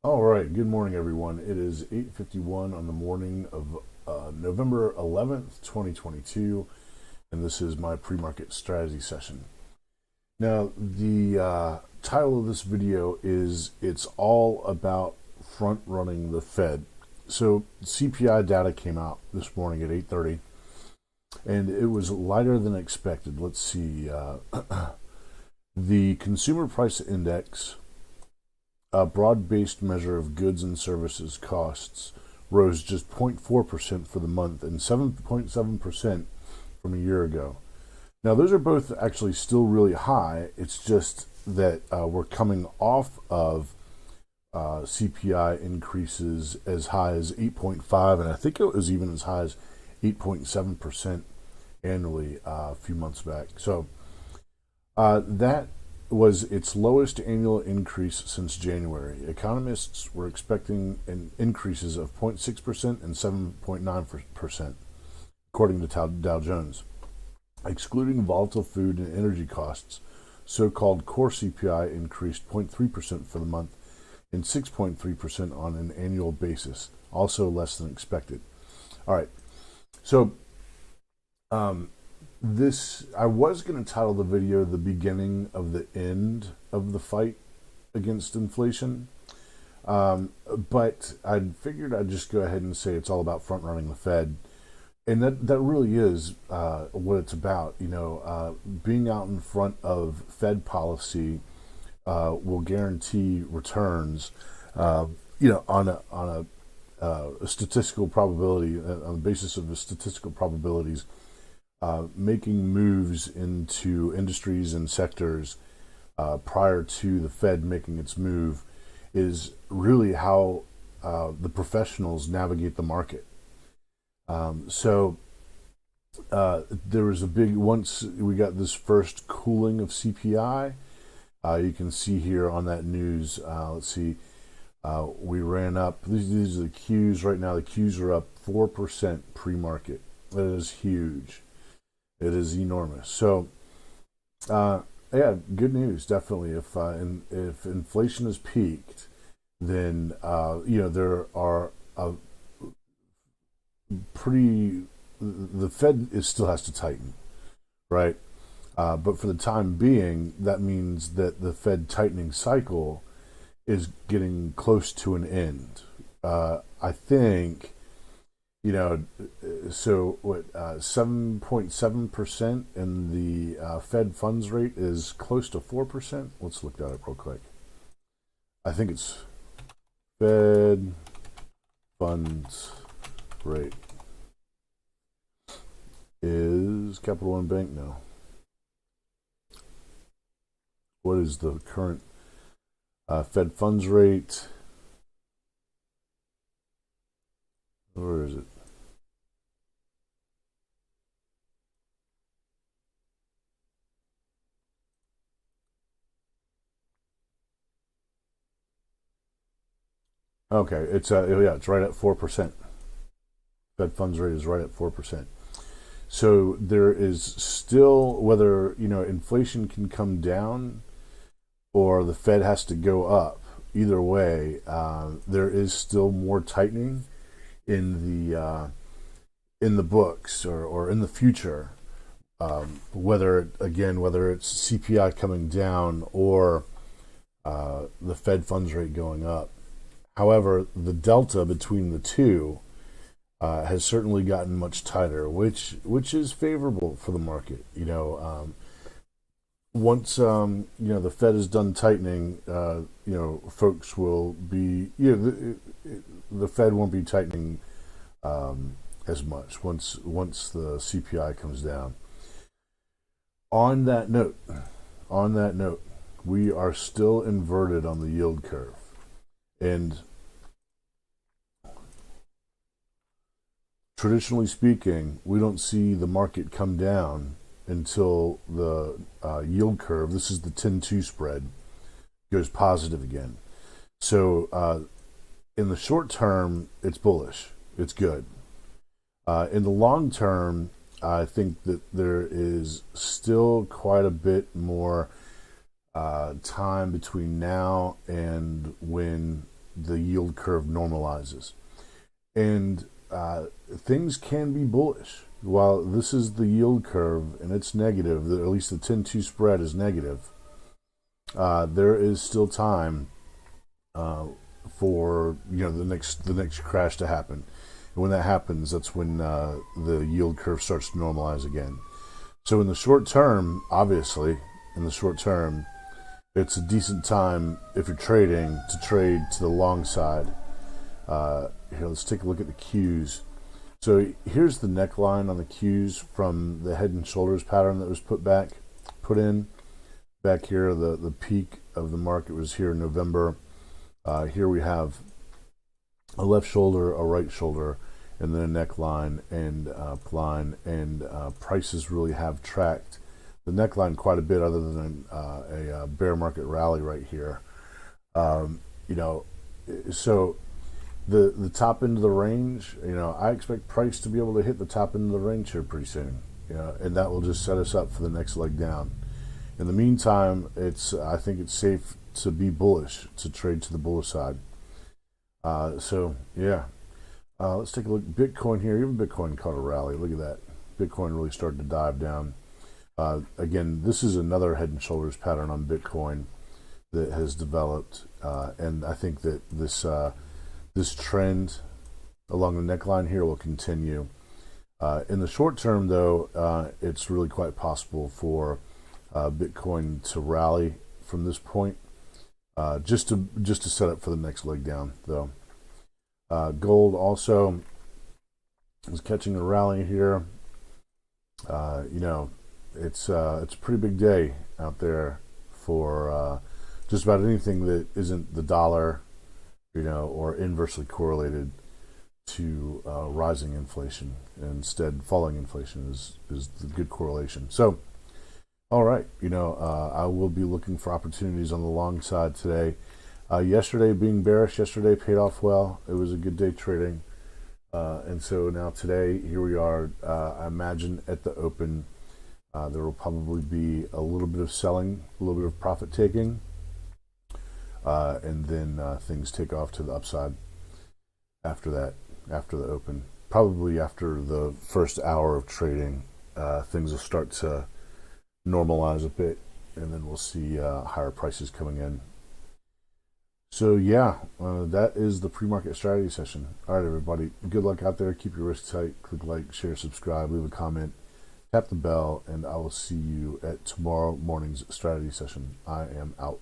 All right, good morning, everyone. It is 8:51 on the morning of November 11th, 2022, and this is my pre-market strategy session. Now, the title of this video is It's All About Front-Running the Fed. So, CPI data came out this morning at 8:30, and it was lighter than expected. Let's see. The Consumer Price Index, a broad-based measure of goods and services costs, rose just 0.4% for the month and 7.7% from a year ago. Now, those are both actually still really high. It's just that we're coming off of CPI increases as high as 8.5, and I think it was even as high as 8.7% annually a few months back. So that was its lowest annual increase since January. Economists were expecting increases of 0.6% and 7.9%, according to Dow Jones. Excluding volatile food and energy costs, so-called core CPI increased 0.3% for the month and 6.3% on an annual basis, also less than expected. All right, so this I was going to title the video "The Beginning of the End of the Fight Against Inflation," but I figured I'd just go ahead and say it's all about front running the Fed, and that really is what it's about. Being out in front of Fed policy will guarantee returns. On a statistical probability, on the basis of the statistical probabilities, making moves into industries and sectors prior to the Fed making its move is really how the professionals navigate the market. So there was a big, once we got this first cooling of CPI, you can see here on that news, let's see, we ran up, these are the Qs right now. The Qs are up 4% pre-market. That is huge. It is enormous. So, yeah, good news, definitely. If inflation has peaked, then there are a pretty. The Fed still has to tighten, right? But for the time being, that means that the Fed tightening cycle is getting close to an end. I think, so what, 7.7%, and the Fed funds rate is close to 4%. Let's look that up real quick. I think it's Fed funds rate is Capital One Bank now. What is the current Fed funds rate? Where is it? Okay, it's it's right at 4%. Fed funds rate is right at 4%. So there is still, whether inflation can come down or the Fed has to go up. Either way, there is still more tightening in the books, or in the future. Whether it's CPI coming down or the Fed funds rate going up. However, the delta between the two has certainly gotten much tighter, which is favorable for the market. Once the Fed is done tightening, folks will be the Fed won't be tightening as much once the CPI comes down. On that note, we are still inverted on the yield curve, and traditionally speaking, we don't see the market come down until the yield curve, this is the 10-2 spread, goes positive again. So in the short term, it's bullish. It's good. In the long term, I think that there is still quite a bit more time between now and when the yield curve normalizes. And things can be bullish. While this is the yield curve and it's negative, at least the 10-2 spread is negative, there is still time for the next crash to happen. And when that happens, that's when the yield curve starts to normalize again. So in the short term, obviously, it's a decent time if you're trading to trade to the long side. Here, let's take a look at the Qs. So here's the neckline on the Qs from the head and shoulders pattern that was put in back here. The peak of the market was here in November. Here we have a left shoulder, a right shoulder, and then a neckline and line, and prices really have tracked the neckline quite a bit, other than a bear market rally right here. So the top end of the range, I expect price to be able to hit the top end of the range here pretty soon, and that will just set us up for the next leg down. In the meantime, I think it's safe to be bullish, to trade to the bullish side. Let's take a look at Bitcoin here. Even Bitcoin caught a rally. Look at that. Bitcoin really started to dive down. Again, this is another head and shoulders pattern on Bitcoin that has developed, and I think that this trend along the neckline here will continue. In the short term, though, it's really quite possible for Bitcoin to rally from this point, just to set up for the next leg down, though. Gold also is catching a rally here. It's a pretty big day out there for just about anything that isn't the dollar, or inversely correlated to rising inflation. Instead, falling inflation is the good correlation. So, all right, I will be looking for opportunities on the long side today. Yesterday being bearish, paid off well. It was a good day trading. And so now today, here we are. I imagine at the open, there will probably be a little bit of selling, a little bit of profit taking, and then things take off to the upside after that, after the open. Probably after the first hour of trading, things will start to normalize a bit, and then we'll see higher prices coming in. So that is the pre-market strategy session. All right, everybody, good luck out there. Keep your wrists tight. Click like, share, subscribe, leave a comment, tap the bell, and I will see you at tomorrow morning's strategy session. I am out.